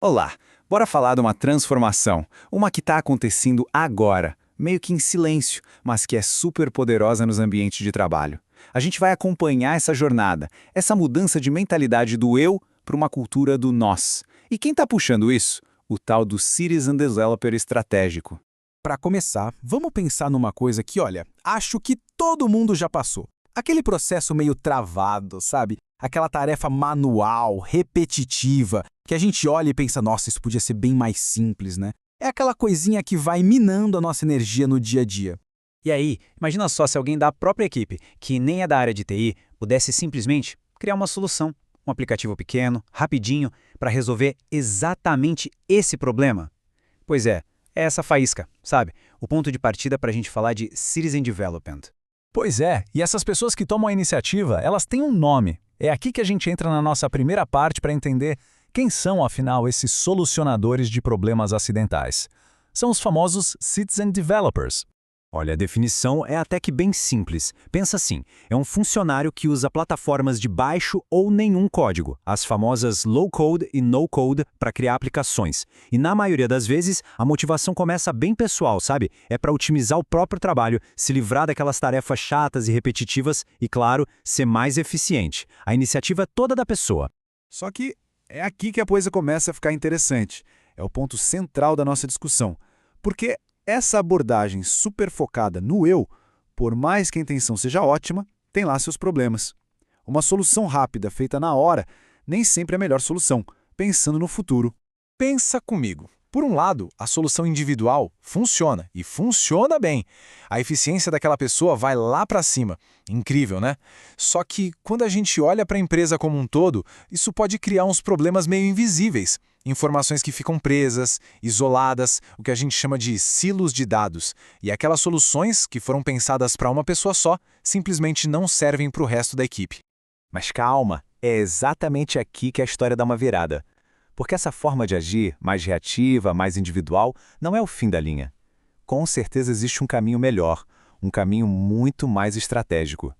Olá, bora falar de uma transformação, uma que está acontecendo agora, meio que em silêncio, mas que é super poderosa nos ambientes de trabalho. A gente vai acompanhar essa jornada, essa mudança de mentalidade do eu para uma cultura do nós. E quem está puxando isso? O tal do Citizen Developer estratégico. Para começar, vamos pensar numa coisa que, olha, acho que todo mundo já passou. Aquele processo meio travado, sabe? Aquela tarefa manual, repetitiva, que a gente olha e pensa, nossa, isso podia ser bem mais simples, né? É aquela coisinha que vai minando a nossa energia no dia a dia. E aí, imagina só se alguém da própria equipe, que nem é da área de TI, pudesse simplesmente criar uma solução, um aplicativo pequeno, rapidinho, para resolver exatamente esse problema. Pois é essa faísca, sabe? O ponto de partida para a gente falar de Citizen Development. Pois é, e essas pessoas que tomam a iniciativa, elas têm um nome. É aqui que a gente entra na nossa primeira parte para entender quem são, afinal, esses solucionadores de problemas acidentais. São os famosos Citizen Developers. Olha, a definição é até que bem simples. Pensa assim, é um funcionário que usa plataformas de baixo ou nenhum código, as famosas low-code e no-code, para criar aplicações. E na maioria das vezes, a motivação começa bem pessoal, sabe? É para otimizar o próprio trabalho, se livrar daquelas tarefas chatas e repetitivas e, claro, ser mais eficiente. A iniciativa é toda da pessoa. Só que é aqui que a coisa começa a ficar interessante. É o ponto central da nossa discussão. Porque essa abordagem super focada no eu, por mais que a intenção seja ótima, tem lá seus problemas. Uma solução rápida, feita na hora, nem sempre é a melhor solução, pensando no futuro. Pensa comigo. Por um lado, a solução individual funciona, e funciona bem. A eficiência daquela pessoa vai lá para cima. Incrível, né? Só que, quando a gente olha para a empresa como um todo, isso pode criar uns problemas meio invisíveis. Informações que ficam presas, isoladas, o que a gente chama de silos de dados. E aquelas soluções que foram pensadas para uma pessoa só, simplesmente não servem para o resto da equipe. Mas calma, é exatamente aqui que a história dá uma virada. Porque essa forma de agir, mais reativa, mais individual, não é o fim da linha. Com certeza existe um caminho melhor, um caminho muito mais estratégico.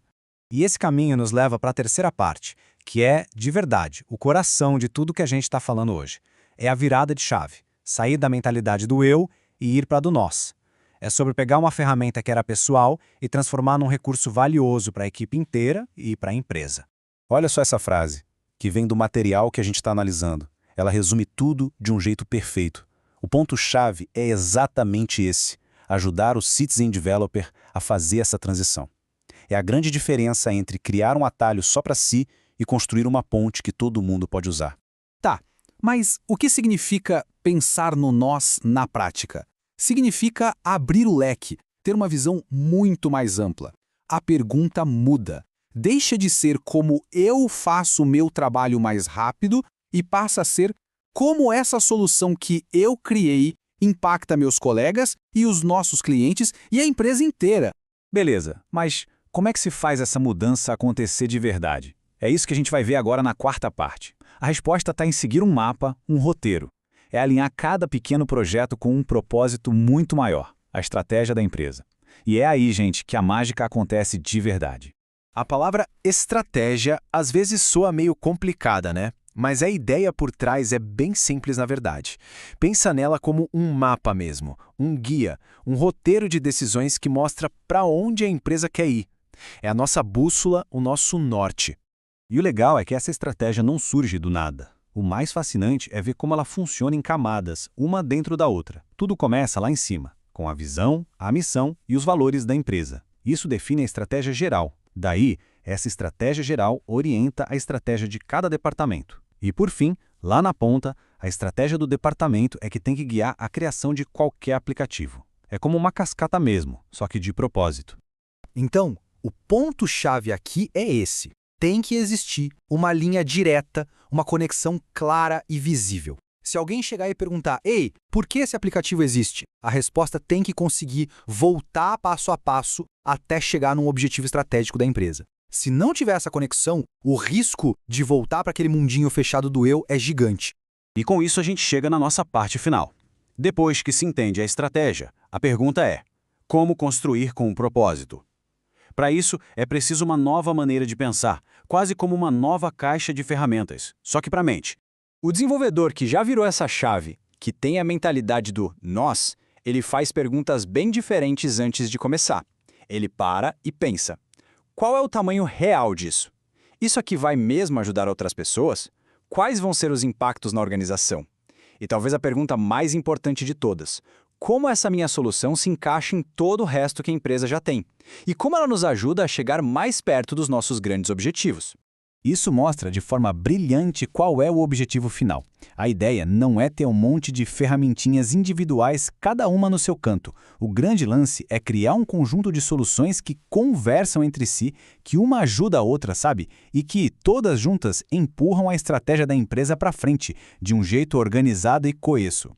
E esse caminho nos leva para a terceira parte, que é, de verdade, o coração de tudo que a gente está falando hoje. É a virada de chave, sair da mentalidade do eu e ir para a do nós. É sobre pegar uma ferramenta que era pessoal e transformar num recurso valioso para a equipe inteira e para a empresa. Olha só essa frase, que vem do material que a gente está analisando. Ela resume tudo de um jeito perfeito. O ponto-chave é exatamente esse: ajudar o Citizen Developer a fazer essa transição. É a grande diferença entre criar um atalho só para si e construir uma ponte que todo mundo pode usar. Tá, mas o que significa pensar no nós na prática? Significa abrir o leque, ter uma visão muito mais ampla. A pergunta muda. Deixa de ser como eu faço o meu trabalho mais rápido e passa a ser como essa solução que eu criei impacta meus colegas e os nossos clientes e a empresa inteira. Beleza, mas como é que se faz essa mudança acontecer de verdade? É isso que a gente vai ver agora na quarta parte. A resposta está em seguir um mapa, um roteiro. É alinhar cada pequeno projeto com um propósito muito maior, a estratégia da empresa. E é aí, gente, que a mágica acontece de verdade. A palavra estratégia às vezes soa meio complicada, né? Mas a ideia por trás é bem simples na verdade. Pensa nela como um mapa mesmo, um guia, um roteiro de decisões que mostra para onde a empresa quer ir. É a nossa bússola, o nosso norte. E o legal é que essa estratégia não surge do nada. O mais fascinante é ver como ela funciona em camadas, uma dentro da outra. Tudo começa lá em cima, com a visão, a missão e os valores da empresa. Isso define a estratégia geral. Daí, essa estratégia geral orienta a estratégia de cada departamento. E, por fim, lá na ponta, a estratégia do departamento é que tem que guiar a criação de qualquer aplicativo. É como uma cascata mesmo, só que de propósito. Então, o ponto-chave aqui é esse. Tem que existir uma linha direta, uma conexão clara e visível. Se alguém chegar e perguntar, ei, por que esse aplicativo existe? A resposta tem que conseguir voltar passo a passo até chegar num objetivo estratégico da empresa. Se não tiver essa conexão, o risco de voltar para aquele mundinho fechado do eu é gigante. E com isso a gente chega na nossa parte final. Depois que se entende a estratégia, a pergunta é: como construir com um propósito? Para isso, é preciso uma nova maneira de pensar, quase como uma nova caixa de ferramentas, só que para a mente. O desenvolvedor que já virou essa chave, que tem a mentalidade do nós, ele faz perguntas bem diferentes antes de começar. Ele para e pensa: qual é o tamanho real disso? Isso aqui vai mesmo ajudar outras pessoas? Quais vão ser os impactos na organização? E talvez a pergunta mais importante de todas: como essa minha solução se encaixa em todo o resto que a empresa já tem? E como ela nos ajuda a chegar mais perto dos nossos grandes objetivos? Isso mostra de forma brilhante qual é o objetivo final. A ideia não é ter um monte de ferramentinhas individuais, cada uma no seu canto. O grande lance é criar um conjunto de soluções que conversam entre si, que uma ajuda a outra, sabe? E que, todas juntas, empurram a estratégia da empresa para frente, de um jeito organizado e coeso.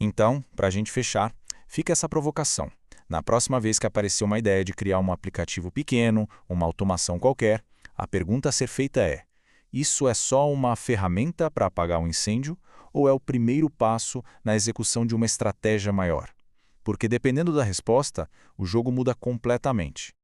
Então, para a gente fechar, fica essa provocação. Na próxima vez que aparecer uma ideia de criar um aplicativo pequeno, uma automação qualquer, a pergunta a ser feita é: isso é só uma ferramenta para apagar um incêndio ou é o primeiro passo na execução de uma estratégia maior? Porque dependendo da resposta, o jogo muda completamente.